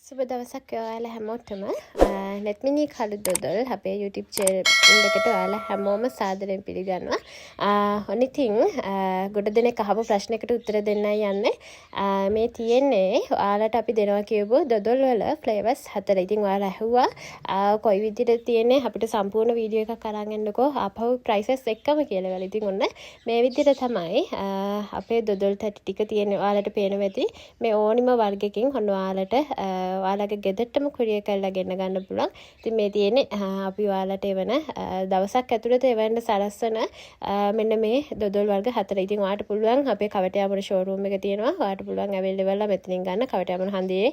සුබ දවසක් ඔයාලා හැමෝටම නෙත්මිනී කළු දොඩොල් අපේ YouTube channel එකට ඔයාලා හැමෝම සාදරයෙන් පිළිගන්නවා. ඉතින් ගොඩ දෙනෙක් අහපු ප්‍රශ්නයකට උත්තර දෙන්නයි යන්නේ. මේ තියෙන්නේ ඔයාලට අපි දෙනවා කියපු දොඩොල් වල flavors 4. ඉතින් ඔයාලා ඇහුවා කොයි විදිහට තියෙන්නේ අපිට සම්පූර්ණ වීඩියෝ එකක් අරන් එන්නකෝ ආපහු prices එක්කම කියලා වල. ඉතින් ඔන්න මේ විදිහට තමයි අපේ දොඩොල් තැටි ටික තියෙන්නේ. ඔයාලට පේනවා ඇති මේ ඕනිම වර්ගයකින් ඔන්න ඔයාලට ඔයාලගේ ගෙදරටම කුරියර් කරලා ගෙන්න ගන්න පුළුවන්. ඉතින් මේ තියෙන්නේ අපි ඔයාලට එවන දවසක් ඇතුළත එවන්න සලස්වන මෙන්න මේ දොඩොල් වර්ග 4. ඉතින් ඔයාලට පුළුවන් අපේ කවටයාමුණ ෂෝරූම් එක තියෙනවා. ඔයාලට පුළුවන් අවైలබල් මෙතනින් ගන්න කවටයාමුණ හන්දියේ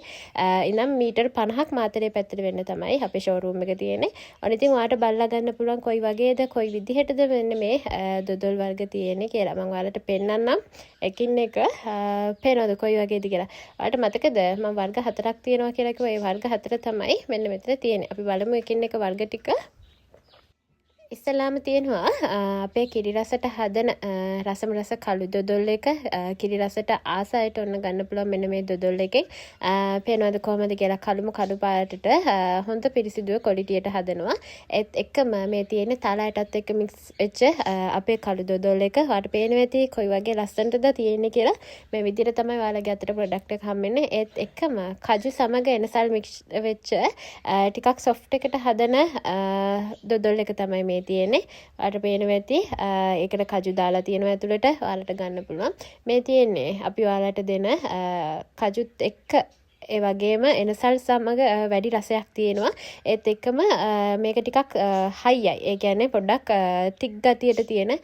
ඉඳන් මීටර් 50ක් මාතරේ පැත්තට වෙන්න තමයි අපේ ෂෝරූම් එක තියෙන්නේ. ඔන්න ඉතින් ඔයාලට බලලා ගන්න පුළුවන් කොයි වගේද කොයි විදිහටද මෙන්න මේ දොඩොල් වර්ග තියෙන්නේ කියලා. මම ඔයාලට පෙන්නන්නම් එකින් එක පේනවද කොයි වගේද කියලා. ඔයාලට මතකද මම වර්ග 4ක් තියෙනවා කියලා කිව්වා. ඒ වර්ග 4 තමයි මෙන්න මෙතන තියෙන්නේ. අපි බලමු එකින් එක වර්ග ටික. ඉස්සලාම තියෙනවා අපේ කිරි රසට හදන රසම රස කළු දොඩොල් එක. කිරි රසට ආසයට ඔන්න ගන්න පුළුවන් මෙන්න මේ දොඩොල් එකෙන්. පේනවද කොහමද කියලා කළුම කළු පාටට හොඳ පිරිසිදුව ක්වොලිටියට හදනවා. ඒත් එක්කම මේ තියෙන්නේ තලයටත් එක්ක මික්ස් වෙච්ච අපේ කළු දොඩොල් එක. ඔයාලට පේනවා ඇති කොයි වගේ ලස්සනටද තියෙන්නේ කියලා. මේ විදිහට තමයි ඔයාලගේ අතට ප්‍රොඩක්ට් එක හම්බෙන්නේ. ඒත් එක්කම කජු සමග එනසල් මික්ස් වෙච්ච ටිකක් සොෆ්ට් එකට හදන දොඩොල් එක තමයි මේ තියෙන්නේ. ඔයාලට පේනවා ඇති ඒකට කජු දාලා තියෙනවා ඇතුළට. ඔයාලට ගන්න පුළුවන්. මේ තියෙන්නේ අපි ඔයාලට දෙන කජුත් එක්ක ඒ වගේම එනසල් සමග වැඩි රසයක් තියෙනවා. ඒත් එක්කම මේක ටිකක් හයියි. ඒ කියන්නේ පොඩ්ඩක් තික් ගතියට තියෙන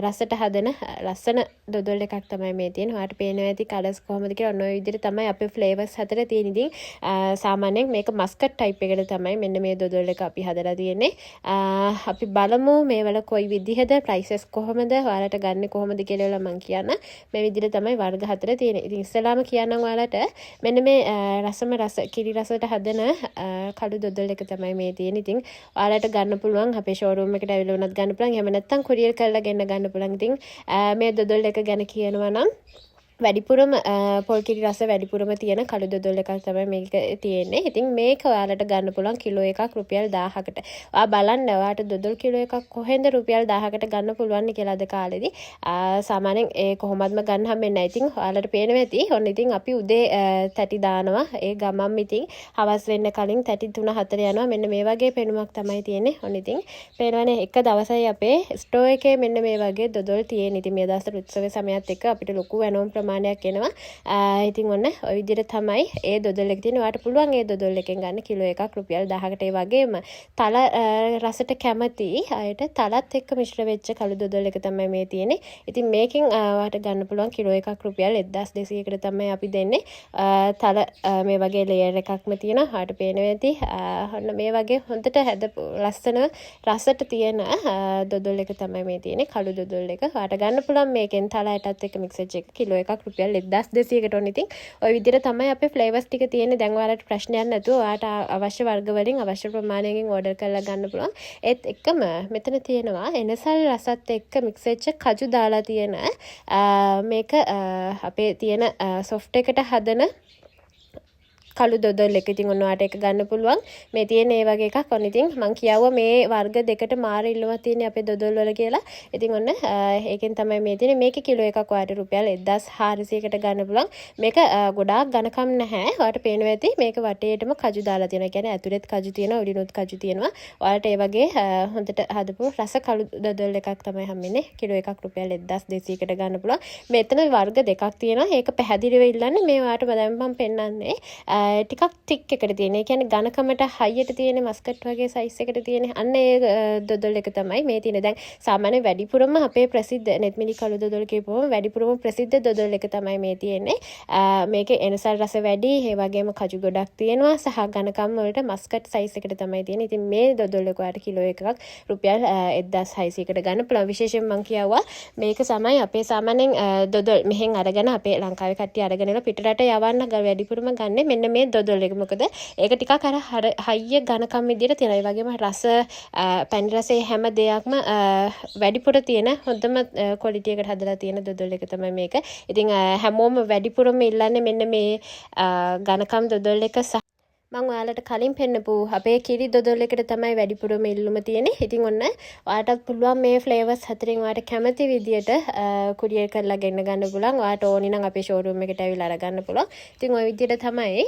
රසට හදන ලස්සන දොඩොල් එකක් තමයි මේ තියෙන්නේ. ඔයාලට පේනවා ඇති කලර්ස් කොහොමද කියලා. ඔන්න ඔය විදිහට තමයි අපේ ෆ්ලේවර්ස් 4 තියෙන. ඉතින් සාමාන්‍යයෙන් මේක මස්කට් ටයිප් එකට තමයි මෙන්න මේ දොඩොල් එක අපි හදලා තියෙන්නේ. අපි බලමු මේවල කොයි විදිහද ප්‍රයිසස් කොහොමද ඔයාලට ගන්න කොහොමද කියලා මම කියන්න. මේ විදිහට තමයි වර්ග 4 තියෙන්නේ. ඉතින් ඉස්සෙල්ලාම කියන්නම් ඔයාලට මෙන්න මේ රසම රස කිරි රසට හදන කළු දොඩොල් එක තමයි මේ තියෙන්නේ. ඉතින් ඔයාලට ගන්න පුළුවන් අපේ ෂෝරූම් එකට ඇවිල්ලා උනත් ගන්න පුළුවන්. එහෙම නැත්නම් කුරියර් කරලා ගෙන්න ගන්න පුළුවන්. ඉතින් මේ දොඩොල් එක ගැන කියනවා නම් වැඩිපුරම පොල් කිරි රස වැඩිපුරම තියෙන කළු දොඩොල් එකක් තමයි මේක තියෙන්නේ. ඉතින් මේක ඔයාලට ගන්න පුළුවන් කිලෝ එකක් රුපියල් 1000කට. ඔයා බලන්න ඔයාලට දොඩොල් කිලෝ එකක් කොහෙන්ද රුපියල් 1000කට ගන්න පුළුවන් කියලා අද කාලෙදී. සාමාන්‍යයෙන් ඒ කොහොමත්ම ගන්න හම්බෙන්නේ නැහැ. ඉතින් ඔයාලට පේනවා ඇති. ඔන්න ඉතින් අපි උදේ තැටි දානවා. ඒ ගමම් ඉතින් හවස් වෙන්න කලින් තැටි 3-4 යනවා. මෙන්න මේ වගේ පෙනුමක් තමයි තියෙන්නේ. ඔන්න ඉතින් පේනවනේ එක දවසයි අපේ ස්ටෝ එකේ මෙන්න මේ වගේ දොඩොල් තියෙන. ඉතින් මේ දවස්වල උත්සව සමයත් එක්ක අපිට ලොකු වෙනම ප්‍රමාණයක් එනවා. ඉතින් ඔන්න ඔය විදිහට තමයි ඒ දොඩොල් එක තියෙන්නේ. ඔයාලට පුළුවන් ඒ දොඩොල් එකෙන් ගන්න කිලෝ එකක් රුපියල් 1000කට. ඒ වගේම තල රසට කැමති අයට තලත් එක්ක මිශ්‍ර වෙච්ච කළු දොඩොල් එක තමයි මේ තියෙන්නේ. ඉතින් මේකෙන් ඔයාලට ගන්න පුළුවන් කිලෝ එකක් රුපියල් 1200කට තමයි අපි දෙන්නේ. තල මේ වගේ ලේයර් එකක්ම තියෙනවා. ඔයාලට පේනවා ඇති. ඔන්න මේ වගේ හොඳට හැදපු ලස්සන රසට තියෙන දොඩොල් එක තමයි මේ තියෙන්නේ. කළු දොඩොල් එක. ඔයාලට ගන්න පුළුවන් මේකෙන් තලයටත් එක්ක මික්ස් වෙච්ච කිලෝ එකක් රුපියල් 1200කට. ඔන්න ඉතින් ওই විදිහට තමයි අපේ ෆ්ලේවර්ස් ටික තියෙන්නේ. දැන් ඔයාලට ප්‍රශ්නයක් නැතුව ඔයාලට අවශ්‍ය වර්ග වලින් අවශ්‍ය ප්‍රමාණයකින් ඕඩර් කරලා ගන්න පුළුවන්. ඒත් එක්කම මෙතන තියෙනවා එනසල් රසත් එක්ක මික්ස් වෙච්ච කජු දාලා තියෙන මේක අපේ තියෙන සොෆ්ට් එකට හදන කළු දොඩොල් එක. ඉතින් ඔන්න ඔයාලට ඒක ගන්න පුළුවන්. මේ තියෙන ඒ වගේ එකක්. ඔන්න ඉතින් මම කියාවා මේ වර්ග දෙකට මාර ඉල්ලුමක් තියෙන්නේ අපේ දොඩොල් වල කියලා. ඉතින් ඔන්න ඒකෙන් තමයි මේ තියෙන්නේ. මේකේ කිලෝ එකක් ඔයාලට රුපියල් 1400කට ගන්න පුළුවන්. මේක ගොඩාක් ඝනකම් නැහැ. ඔයාලට පේනවා ඇති මේක වටේටම කජු දාලා තියෙනවා. ඒ කියන්නේ ඇතුළෙත් කජු තියෙනවා, උඩිනුත් කජු තියෙනවා. ඔයාලට ඒ වගේ හොඳට හදපු රස කළු දොඩොල් එකක් තමයි හම්බෙන්නේ. කිලෝ එකක් රුපියල් 1200කට ගන්න පුළුවන්. මෙතන වර්ග දෙකක් තියෙනවා. ඒක පැහැදිලිව ඉල්ලන්නේ මේ ඔයාලට දැන් මම පෙන්නන්නේ. ටිකක් ටික් එකට තියෙන. ඒ කියන්නේ ඝනකමට හයියට තියෙන මස්කට් වගේ සයිස් එකට තියෙන. අන්න ඒ දොඩොල් එක තමයි මේ තියෙන්නේ. දැන් සාමාන්‍ය වැඩිපුරම අපේ ප්‍රසිද්ධ නෙත්මිලි කළු දොඩොල් කියපුවම වැඩිපුරම ප්‍රසිද්ධ දොඩොල් එක තමයි මේ තියෙන්නේ. මේකේ එනසල් රස වැඩි, ඒ වගේම කජු ගොඩක් තියෙනවා සහ ඝනකම් වලට මස්කට් සයිස් එකට තමයි තියෙන්නේ. ඉතින් මේ දොඩොල් එක ඔයාලට කිලෝ එකක් රුපියල් 1600කට ගන්න පුළුවන්. විශේෂයෙන් මම කියවුවා මේක තමයි අපේ සාමාන්‍යයෙන් දොඩොල් මෙහෙන් අරගෙන අපේ ලංකාවේ කට්ටිය අරගෙන එලා පිටරට යවන්න වැඩිපුරම ගන්න මෙන්න මේ දොඩොල් එක. මොකද ඒක ටිකක් අර හයිය ඝනකම් විදියට තියෙනවා. ඒ වගේම රස පැණි රසයේ හැම දෙයක්ම වැඩිපුර තියෙන හොඳම ක්වොලිටි එකට හදලා තියෙන දොඩොල් එක තමයි මේක. ඉතින් හැමෝම වැඩිපුරම ඉල්ලන්නේ මෙන්න මේ ඝනකම් දොඩොල් එක මම ඔයාලට කලින් පෙන්නපු අපේ කිරි දොදොල් එකට තමයි වැඩිපුරම ඉල්ලුම තියෙන්නේ. ඉතින් ඔන්න ඔයාලටත් පුළුවන් මේ ෆ්ලේවර්ස් හතරෙන් ඔයාලට කැමති විදියට කුරියර් කරලා ගෙන්න ගන්න පුළුවන්. ඔයාලට ඕනි නම් අපේ ෂෝරූම් එකට ඇවිල්ලා අරගන්න පුළුවන්. ඉතින් ওই විදියට තමයි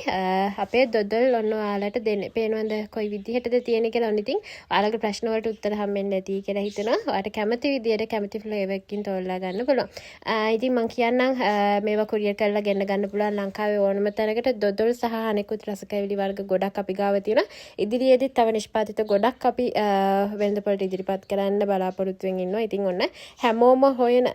අපේ දොදොල් ඔන්න ඔයාලට දෙන්නේ. පේනවද කොයි විදිහටද තියෙන්නේ කියලා. ඔන්න ඉතින් ඔයාලගේ ප්‍රශ්න වලට උත්තර හම්බෙන්නේ නැති කියලා හිතනවා. ඔයාලට කැමති විදියට කැමති ෆ්ලේවර් එකකින් තෝරලා ගන්න පුළුවන්. ඉතින් මම කියන්නම් මේවා කුරියර් කරලා ගෙන්න ගන්න පුළුවන් ලංකාවේ ඕනම තැනකට. දොදොල් සහ අනෙකුත් රසකැවිලි වර්ග ගොඩක් අපි ගාව තියෙනවා. ඉදිරියේදීත් තව නිෂ්පාදිත ගොඩක් අපි වෙළඳපොළට ඉදිරිපත් කරන්න බලාපොරොත්තු වෙමින් ඉන්නවා. ඉතින් ඔන්න හැමෝම හොයන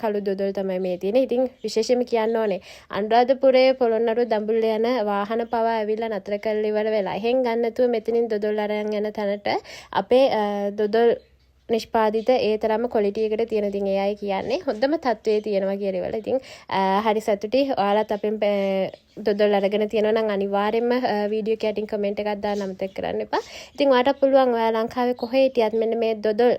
කළු දොදොල් තමයි මේ තියෙන්නේ. ඉතින් විශේෂයෙන්ම කියන්න ඕනේ අනුරාධපුරයේ පොළොන්නරුව දඹුල්ල යන වාහන පවා ඇවිල්ලා නතර කරලා ඉවර වෙලා. එහෙන් ගන්න නැතුව මෙතනින් දොදොල් අරන් යන තැනට අපේ දොදොල් නිෂ්පාදිත ඒ තරම්ම ක්වොලිටි එකට තියෙන. ඉතින් ඒ අය කියන්නේ හොඳම තත්ත්වයේ තියෙනවා කියලා ඒවල. ඉතින් හරි සතුටුයි. ඔයාලත් අපෙන් දොදොල් අරගෙන තියෙනවා නම් අනිවාර්යෙන්ම වීඩියෝ කැටින් කමෙන්ට් එකක් දාන්න අමතක කරන්න එපා. ඉතින් ඔයාලට පුළුවන් ඔයා ලංකාවේ කොහේ හිටියත් මෙන්න මේ දොදොල්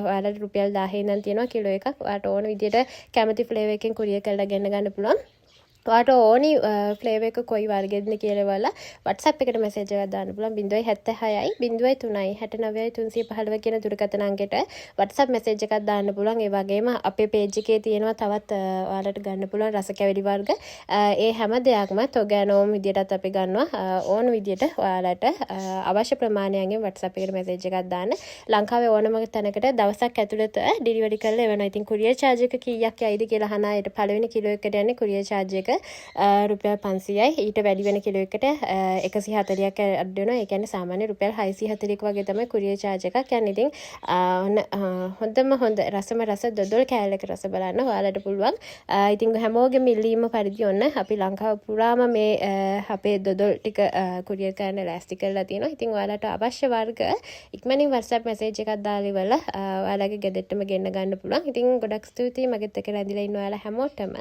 ඔයාලට රුපියල් 1000 ඉඳන් තියෙනවා කිලෝ එකක්. ඔයාලට ඕන විදියට කැමති ෆ්ලේවර් එකකින් කුරියර් කරලා ගෙන්න ගන්න පුළුවන්. ඔයාලට ඕනි ෆ්ලේවර් එක කොයි වර්ගෙදද කියලා බලලා WhatsApp එකට මැසේජ් එකක් දාන්න පුළුවන් 076යි 03යි 69යි 315 කියන දුරකථන අංකයට WhatsApp මැසේජ් එකක් දාන්න පුළුවන්. ඒ වගේම අපේ page එකේ තියෙනවා තවත් ඔයාලට ගන්න පුළුවන් රස කැවිලි වර්ග. ඒ හැම දෙයක්ම තොගෑන ඕම විදියටත් අපි ගන්නවා. ඕන විදියට ඔයාලට අවශ්‍ය ප්‍රමාණයන්ගෙන් WhatsApp එකට මැසේජ් එකක් දාන්න. ලංකාවේ ඕනම තැනකට දවසක් ඇතුළත ඩෙලිවරි කරලා එවනවා. ඉතින් කුරියර් charge එක කීයක් යයිද කියලා අහන අයට පළවෙනි කිලෝ එකට යන්නේ කුරියර් charge එක රුපියල් 500යි. ඊට වැඩි වෙන කිලෝ එකට 140ක් අඩු වෙනවා. ඒ කියන්නේ සාමාන්‍ය රුපියල් 640ක වගේ තමයි කුරියර් charge එකක් යන්නේ. ඉතින් හොඳම හොඳ රසම රස දොදොල් කෑල්ලක රස බලන්න ඔයාලට පුළුවන්. ඉතින් හැමෝගෙම ඉල්ලීම පරිදි ඔන්න අපි ලංකාව පුරාම මේ අපේ දොදොල් ටික කුරියර් කරන්න ලෑස්ති කරලා තියෙනවා. ඉතින් ඔයාලට අවශ්‍ය වර්ග ඉක්මනින් WhatsApp මැසේජ් එකක් දාලා ඉවරලා ඔයාලගේ ගෙදරටම ගෙන්න ගන්න පුළුවන්. ඉතින් ගොඩක් ස්තුතියි මගෙත් එක්ක රැඳිලා ඉන්න ඔයාලා හැමෝටම.